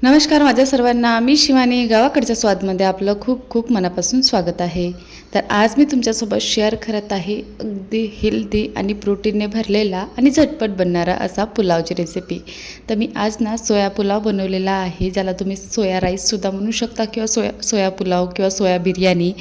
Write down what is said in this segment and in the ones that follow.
नमस्कार माझ्या सर्वांना, मी शिवानी. गावाकडच्या स्वादमध्ये आपलं खूप खूप मनापासून स्वागत आहे. तर आज मी तुमच्यासोबत शेअर करत आहे अगदी हेल्दी आणि प्रोटीनने भरलेला आणि झटपट बनणारा असा पुलावची रेसिपी. तर मी आज सोया पुलाव बनवलेला आहे, ज्याला तुम्ही सोया राईससुद्धा म्हणू शकता किंवा सोया पुलाव किंवा सोया बिर्याणी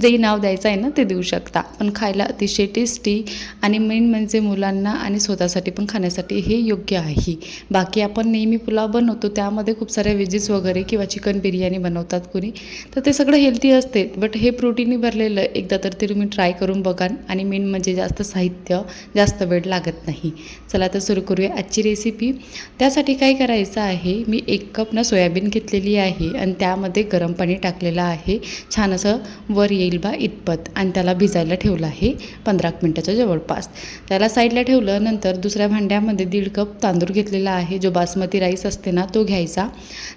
जेही नाव द्यायचं आहे ना ते देऊ शकता. पण खायला अतिशय टेस्टी आणि मेन म्हणजे मुलांना आणि स्वतःसाठी पण खाण्यासाठी हे योग्य आहे. बाकी आपण नेहमी पुलाव बनवतो त्यामध्ये खूप साऱ्या व्हेजेस वगैरे किंवा चिकन बिर्याणी बनवतात कोणी, तर ते सगळं हेल्दी असते. बट हे प्रोटीनने भरलेलं एकदा तर ते तुम्ही ट्राय करून बघा. आणि मेन म्हणजे जास्त साहित्य, जास्त वेळ लागत नाही. चला तर सुरू करूया आजची रेसिपी. त्यासाठी काय करायचं आहे, मी 1 कप सोयाबीन घेतलेली आहे आणि त्यामध्ये गरम पाणी टाकलेलं आहे, छान असं वर येईल बा इतपत, आणि त्याला भिजायला ठेवलं आहे 15 मिनिटाच्या जवळपास. त्याला साईडला ठेवलं. नंतर दुसऱ्या भांड्यामध्ये 1.5 कप तांदूळ घेतलेला आहे, जो बासमती राईस असते ना तो घ्यायचा.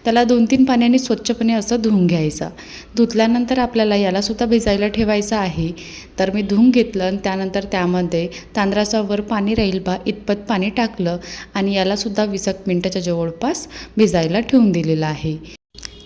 त्याला 2-3 पाण्याने स्वच्छपणे असं धुवून घ्यायचं. धुतल्यानंतर आपल्याला यालासुद्धा भिजायला ठेवायचं आहे. तर मी धुवून घेतलं आणि त्यानंतर त्यामध्ये तांदळाचा वर पाणी राहील बा इतपत पाणी टाकलं आणि यालासुद्धा 20 मिनिटाच्या जवळपास भिजायला ठेवून दिलेलं आहे.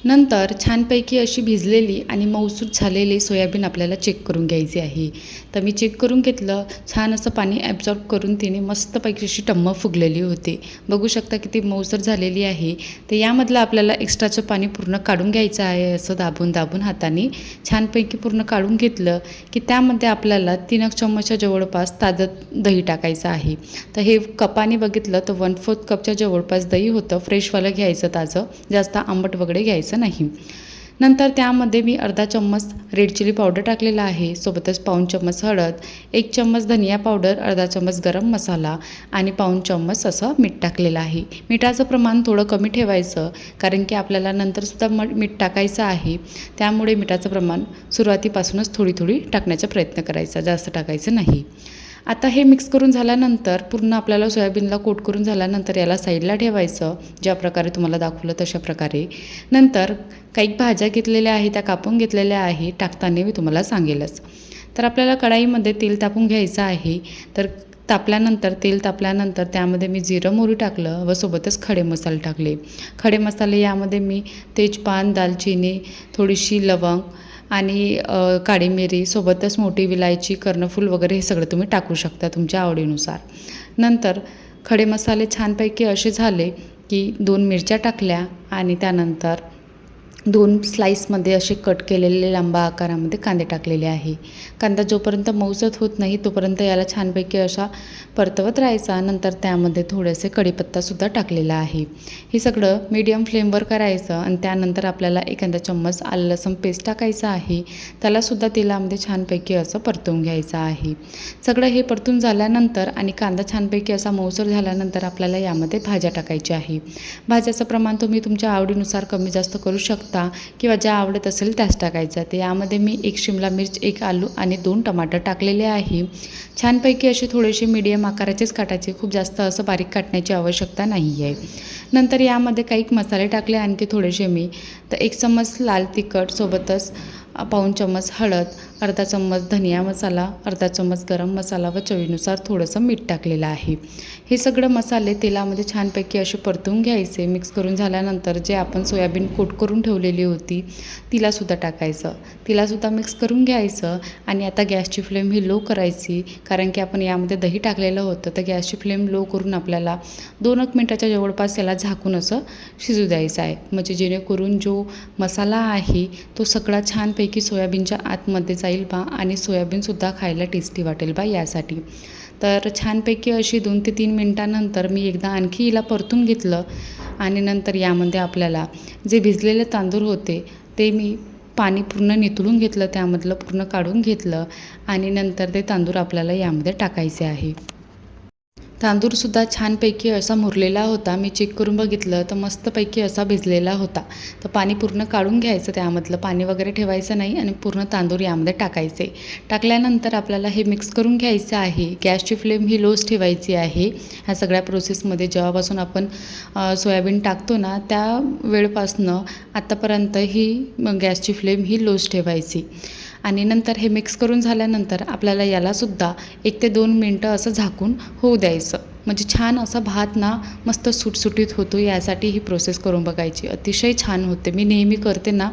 नंतर छानपैकी अशी भिजलेली आणि मऊसूत झालेली सोयाबीन आपल्याला चेक करून घ्यायची आहे. तर मी चेक करून घेतलं. छान असं पाणी ॲब्झॉर्ब करून तिने मस्तपैकी अशी टम्म फुगलेली होती. बघू शकता किती मऊसर झालेली आहे. तर यामधलं आपल्याला एक्स्ट्राचं पाणी पूर्ण काढून घ्यायचं आहे. असं दाबून दाबून हाताने छानपैकी पूर्ण काढून घेतलं की त्यामध्ये आपल्याला 3 चम्मचच्या जवळपास ताजं दही टाकायचं आहे. तर हे कपाने बघितलं तर 1/4 कपच्या जवळपास दही होतं. फ्रेशवालं घ्यायचं ताजं, जास्त आंबट वगैरे घ्यायचं नाही. नंतर त्यामध्ये मी अर्धा चम्मच रेड चिली पावडर टाकलेला आहे, सोबतच पाऊण चम्मच हळद, 1 चम्मच धनिया पावडर, अर्धा चम्मच गरम मसाला आणि पाऊण चम्मच असं मीठ टाकलेलं आहे. मिठाचं प्रमाण थोडं कमी ठेवायचं, कारण की आपल्याला नंतरसुद्धा मीठ टाकायचं आहे. त्यामुळे मिठाचं प्रमाण सुरुवातीपासूनच थोडी थोडी टाकण्याचा प्रयत्न करायचा, जास्त टाकायचं नाही. आता हे मिक्स करून झाल्यानंतर पूर्ण आपल्याला सोयाबीनला कोट करून झाल्यानंतर याला साईडला ठेवायचं, ज्या प्रकारे तुम्हाला दाखवलं तशा प्रकारे. नंतर काही भाज्या घेतलेल्या आहे, त्या कापून घेतलेल्या आहे, टाकताना मी तुम्हाला सांगेलच. तर आपल्याला कढाईमध्ये तेल तापून घ्यायचं आहे. तर तेल तापल्यानंतर त्यामध्ये मी जिरं मोहरी टाकलं व सोबतच खडे मसाले टाकले. खडे मसाले यामध्ये मी तेजपान, दालचिनी, थोडीशी लवंग आणि काळी मिरी, सोबतच मोठी विलायची, कर्णफूल वगैरे हे सगळं तुम्ही टाकू शकता तुमच्या आवडीनुसार. नंतर खडे मसाले छानपैकी असे झाले की 2 मिरच्या टाकल्या आणि त्यानंतर 2 स्लाईसमध्ये असे कट केलेले लांबा आकारामध्ये कांदे टाकलेले आहे. कांदा जोपर्यंत मऊसत होत नाही तोपर्यंत याला छानपैकी असा परतवत राहायचा. नंतर त्यामध्ये थोडेसे कढीपत्तासुद्धा टाकलेला आहे. हे सगळं मीडियम फ्लेमवर करायचं आणि त्यानंतर आपल्याला एखादा चम्मच आलं लसूण पेस्ट टाकायचं आहे. त्यालासुद्धा तेलामध्ये छानपैकी असं परतवून घ्यायचं आहे. सगळं हे परतून झाल्यानंतर आणि कांदा छानपैकी असा मऊसर झाल्यानंतर आपल्याला यामध्ये भाज्या टाकायच्या आहे. भाज्याचं प्रमाण तुम्ही तुमच्या आवडीनुसार कमी जास्त करू शकता किंवा ज्या आवडत असेल त्याच टाकायचं. तर यामध्ये मी 1 शिमला मिर्च, 1 आलू आणि 2 टमाटर टाकलेले आहे. छानपैकी असे थोडेसे मीडियम आकाराचेच काटायचे, खूप जास्त असं बारीक काटण्याची आवश्यकता नाही आहे. नंतर यामध्ये काही मसाले टाकले आणखी थोडेसे मी. तर 1 चम्मच लाल तिखट, सोबतच पाऊण चम्मच हळद, अर्धा चम्मच धनिया मसाला, अर्धा चम्मच गरम मसाला व चवीनुसार थोडंसं मीठ टाकलेलं आहे. हे सगळं मसाले तेलामध्ये छानपैकी असे परतून घ्यायचे. मिक्स करून झाल्यानंतर जे आपण सोयाबीन कोट करून ठेवलेली होती तिलासुद्धा टाकायचं. तिलासुद्धा मिक्स करून घ्यायचं आणि आता गॅसची फ्लेम ही लो करायची, कारण की आपण यामध्ये दही टाकलेलं होतं. तर गॅसची फ्लेम लो करून आपल्याला 2 मिनिटाच्या जवळपास याला झाकून असं शिजू द्यायचं आहे, म्हणजे जेणेकरून जो मसाला आहे तो सगळा छानपैकी सोयाबीनच्या आतमध्ये जाईल बा आणि सोयाबीनसुद्धा खायला टेस्टी वाटेल बा यासाठी. तर छानपैकी अशी 2 ते 3 मिनिटानंतर मी एकदा आणखी हिला परतून घेतलं आणि नंतर यामध्ये आपल्याला जे भिजलेले तांदूळ होते ते मी पाणी पूर्ण निथळून घेतलं, त्यामधलं पूर्ण काढून घेतलं आणि नंतर ते तांदूळ आपल्याला यामध्ये टाकायचे आहे. तांदूळसुद्धा छानपैकी असा मुरलेला होता. मी चेक करून बघितलं तर मस्तपैकी असा भिजलेला होता. तर पाणी पूर्ण काढून घ्यायचं, त्यामधलं पाणी वगैरे ठेवायचं नाही आणि पूर्ण तांदूळ यामध्ये टाकायचे. टाकल्यानंतर आपल्याला हे मिक्स करून घ्यायचं आहे. गॅसची फ्लेम ही लोच ठेवायची आहे. ह्या सगळ्या प्रोसेसमध्ये जेव्हापासून आपण सोयाबीन टाकतो ना त्या वेळपासनं आत्तापर्यंत ही गॅसची फ्लेम ही लोच ठेवायची. आणि नंतर हे मिक्स करून झाल्यानंतर आपल्याला यालासुद्धा 1 ते 2 मिनटं असं झाकून होऊ द्यायचं. म्हणजे छान असा भात ना मस्त सुटसुटीत होतो, यासाठी ही प्रोसेस करून बघायची. अतिशय छान होते. मी नेहमी करते ना,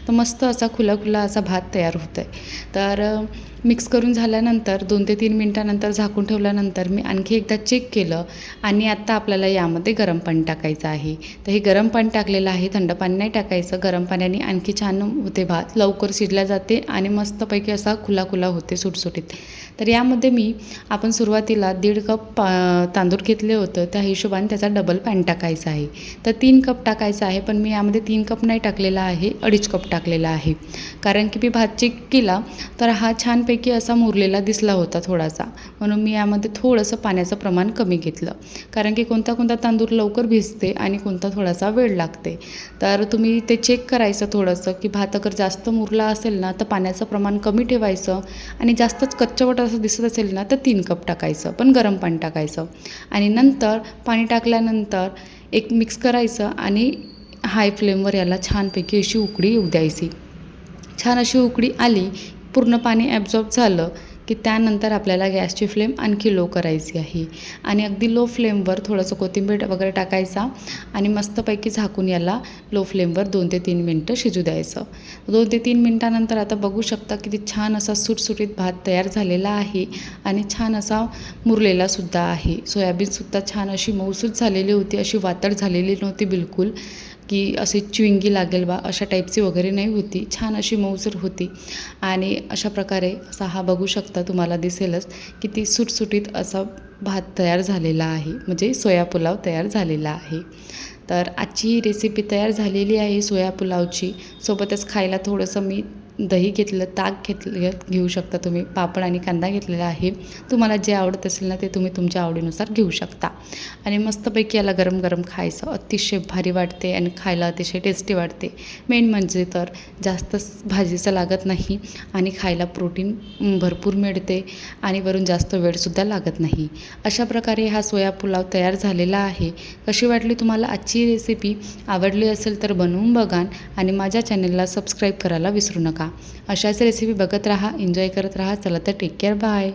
तर मस्त असा खुला असा भात तयार होतो आहे. तर मिक्स करून झाल्यानंतर 2 ते 3 मिनटानंतर झाकून ठेवल्यानंतर मी आणखी एकदा चेक केलं आणि आता आपल्याला यामध्ये गरम पाणी टाकायचं आहे. तर हे गरम पाणी टाकलेलं आहे, थंड पाणी नाही टाकायचं. गरम पाण्याने आणखी छान होते भात, लवकर शिजला जाते आणि मस्तपैकी असा खुला होते सुटसुटीत. तर यामध्ये आपण सुरुवातीला 1.5 कप तांदूळ घेतले होतं, त्या हिशोबाने त्याचा डबल पाणी टाकायचं आहे. तर 3 कप टाकायचं आहे, पण मी यामध्ये 3 कप नाही टाकलेला आहे, 2.5 कप टाकलेला आहे. कारण की मी भात चेक केला तर हा छानपैकी असा मुरलेला दिसला होता थोडासा, म्हणून मी यामध्ये थोडंसं पाण्याचं प्रमाण कमी घेतलं. कारण की कोणता तांदूळ लवकर भिजते आणि कोणता थोडासा वेळ लागते. तर तुम्ही ते चेक करायचं थोडंसं, की भात अगर जास्त मुरला असेल ना तर पाण्याचं प्रमाण कमी ठेवायचं आणि जास्तच कच्चवट असं दिसत असेल ना तर 3 कप टाकायचं, पण गरम पाणी टाकायचं. आणि नंतर पाणी टाकल्यानंतर एक मिक्स करायचं आणि हाय फ्लेमवर याला छानपैकी अशी उकळी येऊ द्यायची. छान अशी उकळी आली, पूर्ण पाणी ॲब्झॉर्ब झालं की त्यानंतर आपल्याला गॅसची फ्लेम आणखी लो करायची आहे आणि अगदी लो फ्लेमवर थोडंसं कोथिंबीर वगैरे टाकायचा आणि मस्तपैकी झाकून याला लो फ्लेमवर 2 ते 3 मिनटं शिजू द्यायचं. 2 ते 3 मिनटानंतर आता बघू शकता किती छान असा सुटसुटीत भात तयार झालेला आहे आणि छान असा मुरलेलासुद्धा आहे. सोयाबीनसुद्धा छान अशी मऊसूत झालेली होती, अशी वातड झालेली नव्हती बिलकुल, की अशी च्युइंगी लागेल बा अशा टाईपची वगैरे नाही होती, छान अशी मऊसूर होती. आणि अशा प्रकारे असा हा बघू शकता, तुम्हाला दिसेलच किती सुटसुटीत असा भात तयार झालेला आहे, म्हणजे सोया पुलाव तयार झालेला आहे. तर आजची ही रेसिपी तयार झालेली आहे सोया पुलावची. सोबतच खायला थोडंसं मी दही घेतलं, ताक घेऊ शकता तुम्ही, पापड आणि कांदा घेतलेला आहे. तुम्हाला जे आवडत असेल ना ते तुम्ही तुमच्या आवडीनुसार घेऊ शकता. आणि मस्तपैकी याला गरम खायचं अतिशय भारी वाटते आणि खायला अतिशय टेस्टी वाटते. मेन म्हणजे तर जास्त भाजीचं लागत नाही आणि खायला प्रोटीन भरपूर मिळते आणि वरून जास्त वेळसुद्धा लागत नाही. अशा प्रकारे हा सोया पुलाव तयार झालेला आहे. कशी वाटली तुम्हाला आजची रेसिपी? आवडली असेल तर बनवून बघा आणि माझ्या चॅनलला सबस्क्राईब करायला विसरू नका. अशाच रेसिपी बघत राहा, एन्जॉय करत राहा. चला तर टेक केअर, बाय.